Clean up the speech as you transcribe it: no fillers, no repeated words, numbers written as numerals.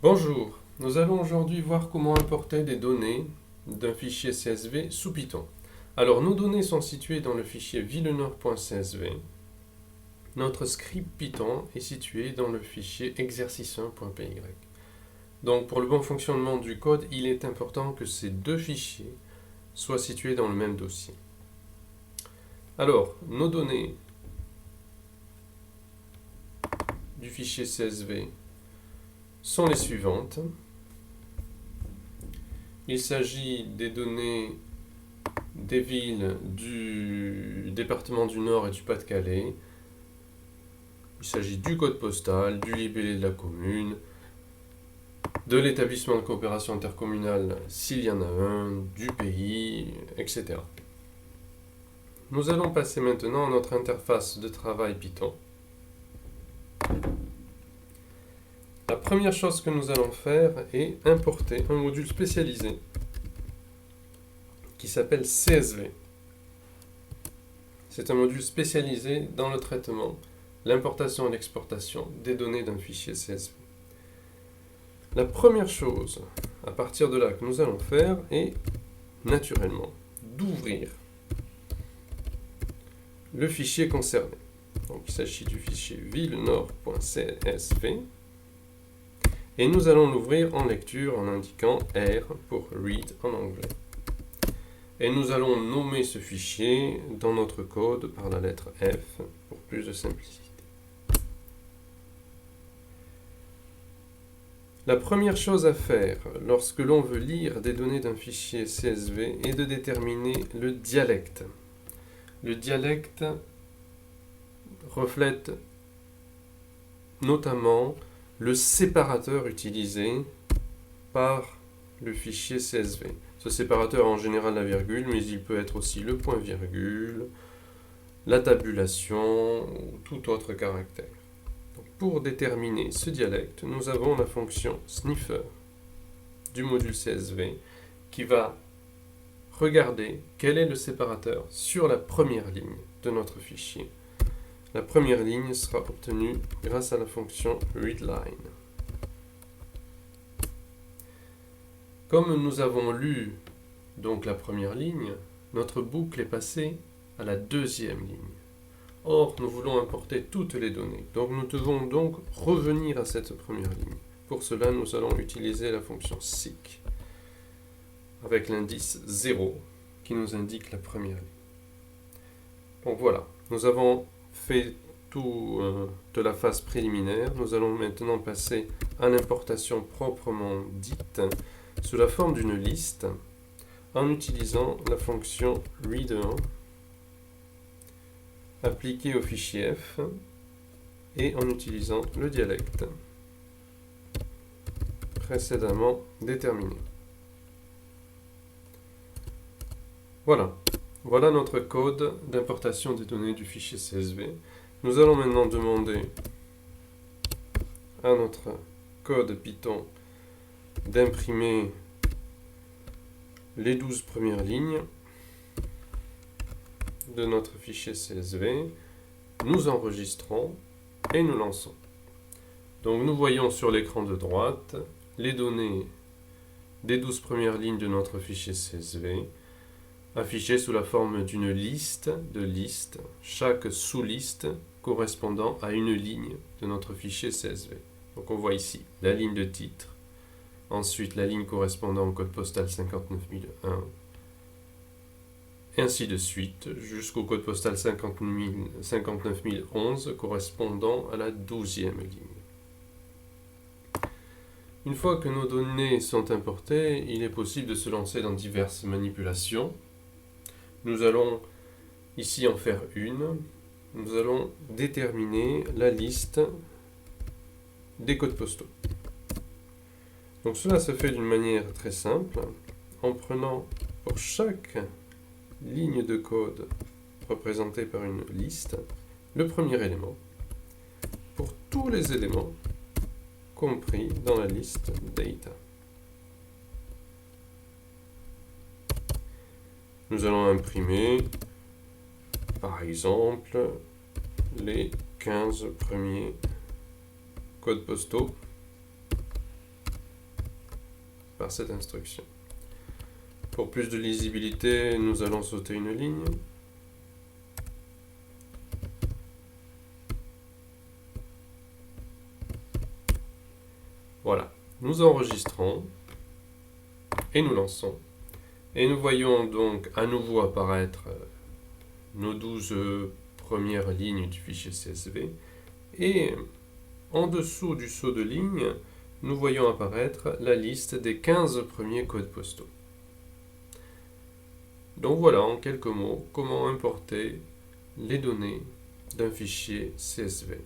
Bonjour, nous allons aujourd'hui voir comment importer des données d'un fichier CSV sous Python. Alors, nos données sont situées dans le fichier villeneuve.csv. Notre script Python est situé dans le fichier exercice1.py. Donc, pour le bon fonctionnement du code, il est important que ces deux fichiers soient situés dans le même dossier. Alors, nos données du fichier CSV sont les suivantes. Il s'agit des données des villes du département du Nord et du Pas-de-Calais. Il s'agit du code postal, du libellé de la commune, de l'établissement de coopération intercommunale s'il y en a un, du pays, etc. Nous allons passer maintenant à notre interface de travail Python. La première chose que nous allons faire est importer un module spécialisé qui s'appelle CSV. C'est un module spécialisé dans le traitement, l'importation et l'exportation des données d'un fichier CSV. La première chose, à partir de là, que nous allons faire est, naturellement, d'ouvrir le fichier concerné. Donc, il s'agit du fichier villeneuve.csv. Et nous allons l'ouvrir en lecture en indiquant R pour Read en anglais. Et nous allons nommer ce fichier dans notre code par la lettre F pour plus de simplicité. La première chose à faire lorsque l'on veut lire des données d'un fichier CSV est de déterminer le dialecte. Le dialecte reflète notamment le séparateur utilisé par le fichier CSV. Ce séparateur est en général la virgule, mais il peut être aussi le point-virgule, la tabulation ou tout autre caractère. Donc, pour déterminer ce dialecte, nous avons la fonction sniffer du module CSV qui va regarder quel est le séparateur sur la première ligne de notre fichier. La première ligne sera obtenue grâce à la fonction readLine. Comme nous avons lu donc la première ligne, notre boucle est passée à la deuxième ligne. Or, nous voulons importer toutes les données, donc nous devons donc revenir à cette première ligne. Pour cela, nous allons utiliser la fonction seek avec l'indice 0 qui nous indique la première ligne. Donc voilà, nous avons fait tout de la phase préliminaire. Nous allons maintenant passer à l'importation proprement dite sous la forme d'une liste en utilisant la fonction reader appliquée au fichier F et en utilisant le dialecte précédemment déterminé. Voilà notre code d'importation des données du fichier CSV. Nous allons maintenant demander à notre code Python d'imprimer les 12 premières lignes de notre fichier CSV. Nous enregistrons et nous lançons. Donc nous voyons sur l'écran de droite les données des 12 premières lignes de notre fichier CSV affichées sous la forme d'une liste de listes, chaque sous-liste correspondant à une ligne de notre fichier CSV. Donc on voit ici la ligne de titre, ensuite la ligne correspondant au code postal 59001, et ainsi de suite, jusqu'au code postal 59011 correspondant à la 12e ligne. Une fois que nos données sont importées, il est possible de se lancer dans diverses manipulations. Nous allons ici en faire une. Nous allons déterminer la liste des codes postaux. Donc cela se fait d'une manière très simple, en prenant pour chaque ligne de code représentée par une liste, le premier élément, pour tous les éléments compris dans la liste data. Nous allons imprimer, par exemple, les 15 premiers codes postaux par cette instruction. Pour plus de lisibilité, nous allons sauter une ligne. Voilà, nous enregistrons et nous lançons. Et nous voyons donc à nouveau apparaître nos 12 premières lignes du fichier CSV. Et en dessous du saut de ligne, nous voyons apparaître la liste des 15 premiers codes postaux. Donc voilà en quelques mots comment importer les données d'un fichier CSV.